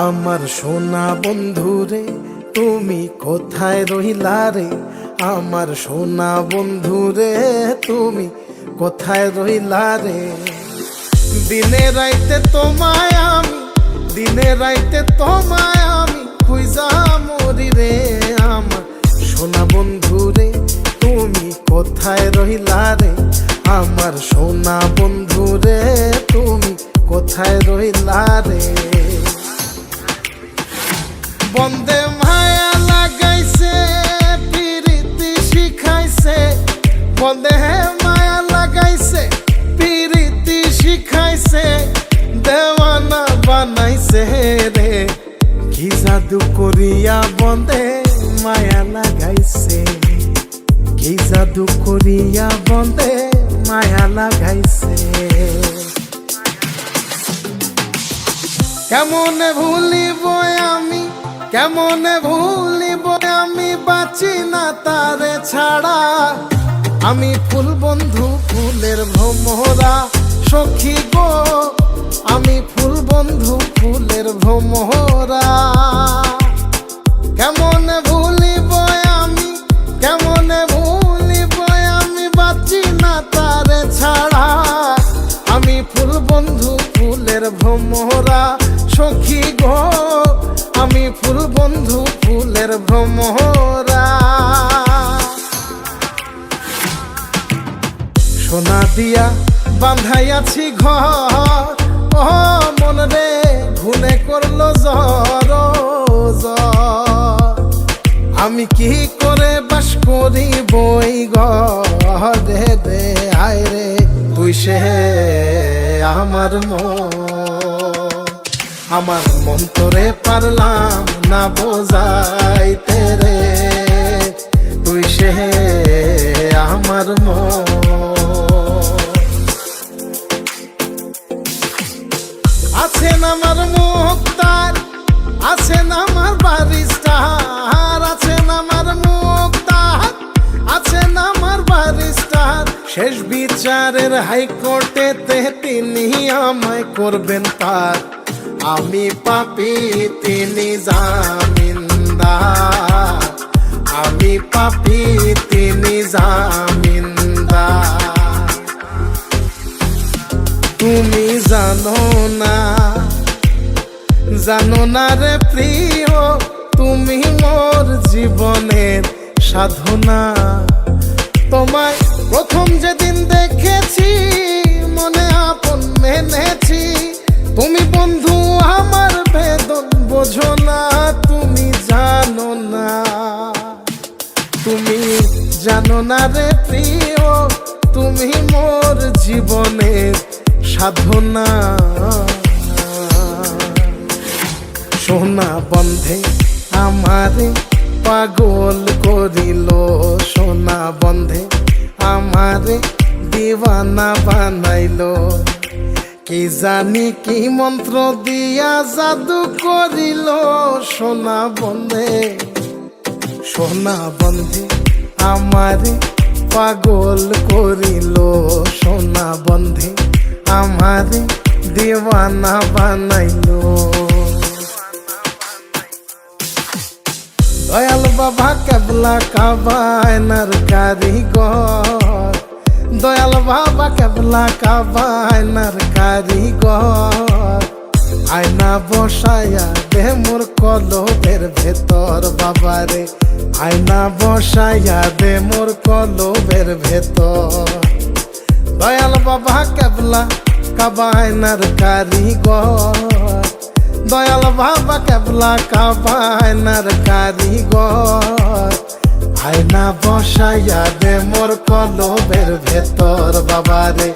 আমার সোনা বন্ধুরে তুমি কোথায় রহিলা রে? আমার সোনা বন্ধুরে তুমি কোথায় রহিলা রে? দিনে রাইতে তোমায় আমি, দিনে রাইতে তোমায় আমি খুঁজা মরি রে। আমার সোনা বন্ধুরে তুমি কোথায় রহিলা রে? আমার সোনা বন্ধুরে তুমি কোথায় রহিলা রে? বন্দে মায়া লাগাইছে পিরিতি শিখাইছে, বন্দে মায়া লাগাইছে পিরিতি শিখাইছে, দেওয়ানা বানাইছে রে। কি জাদু করিয়া বন্দে মায়া লাগাইছে, কি জাদু করিয়া বন্দে মায়া লাগাইছে। কেমনে ভুলিব আমি, কেমনে ভুলিব আমি, বাঁচি না তারে ছাড়া। আমি ফুল বন্ধু ফুলের ভ্রমরা সখী গো, আমি ফুল বন্ধু ফুলের ভ্রমরা। কেমনে ভুলিব আমি, কেমনে ভুলিব আমি, বাঁচি না তারে ছাড়া। আমি ফুল বন্ধু ফুলের ভ্রমরা সখী গো, আমি ফুল বন্ধু ফুলের ভ্রমরা। সোনা দিয়া বাঁধাইয়াছি ঘর, ও মন রে ঘুনে করলো জ্বর জ্বর। আমি কি করে বাস করি বই ঘরে রে? আয় রে তুই সে আমার মন, আমার মন তোরে পারলাম না বোঝাইতে রে। তুই সে আমার মন। আছেন আমার মুক্তার, আছেন আমার বারিস্টার, আছেন আমার মুক্তার, আছেন আমার বারিস্টার। শেষ বিচারের হাইকোর্টেতে তিনি আমায় করবেন পার। আমি পাপী তিনি জামিনদার, আমি পাপী তিনি জামিনদার। তুমি জানো না, জানো না রে প্রিয়, তুমি মোর জীবনের সাধনা। তোমায় প্রথম যেদিন দেখেছি মনে আপন মেনেছি। তুমি বন্ধু আমার বেদন বোঝো না, তুমি জানো না, তুমি জানো না রে প্রিয়, তুমি মোর জীবনের সাধনা। সোনা বন্ধে আমারে পাগল করিল, সোনা বন্ধে আমারে দিওয়ানা বানাইল। কি জানি কি মন্ত্র দিয়া জাদু করিল সোনা বন্ধে, সোনা বন্ধে আমারে পাগল করিল। সোনা বন্ধে আমারে দিওয়ানা বানাইল। দয়াল বাবা কেবলা কাবায়নার কারিগর, দয়াল বাবা কেবলা কাবায়নার কারিগর। আয়না বসায়া দে মোর কলবের ভেতর বাবারে, আয়না বসায়া দে মোর কলবের ভেতর। দয়াল বাবা কেবলা কাবায়নার কারিগর, দয়াল বাবা কেবলা কাবায়নার কারিগর। আয়না বসাইয়া দে মোর কলবের ভেতর বাবারে,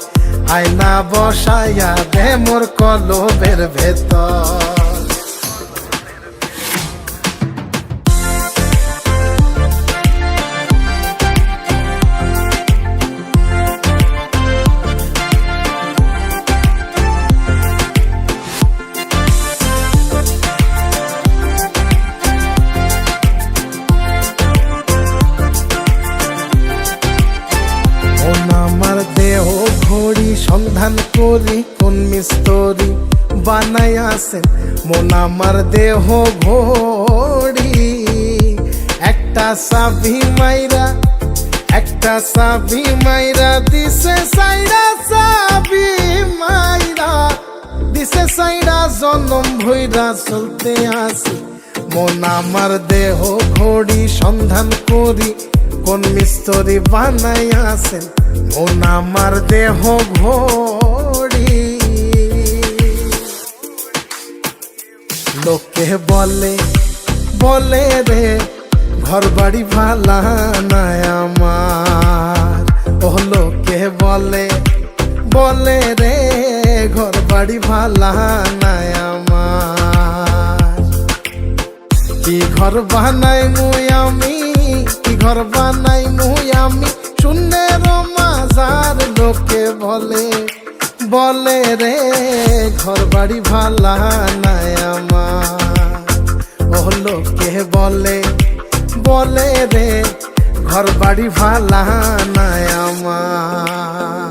আয়না বসাইয়া দে মোর কলবের ভেতর। বানাইয়াছেন মন আমার দেহ ঘড়ি। একটা চাবি মাইরা দিছে সাইরা, চাবি মাইরা দিছে সাইরা, জনম ভইরা চলতে আসি মন আমার দেহ ঘড়ি। সন্ধান করি কোন মিস্ত্রি বানাইয়াছেন মন আমার দেহ ঘড়ি। লোকে বলে রে ঘর বাড়ি ভালা নাই আমার। ও লোকে বলে রে ঘর বাড়ি ভালা নাই আমার। কি ঘর বানাই মুই আমি, কি ঘর বানাই মুই আমি, শূন্যের মাজার। লোকে বলে রে ঘর বাড়ি ভালা নাই আমার। ও লোকে বলে রে ঘর বাড়ি ভালা নাই আমার।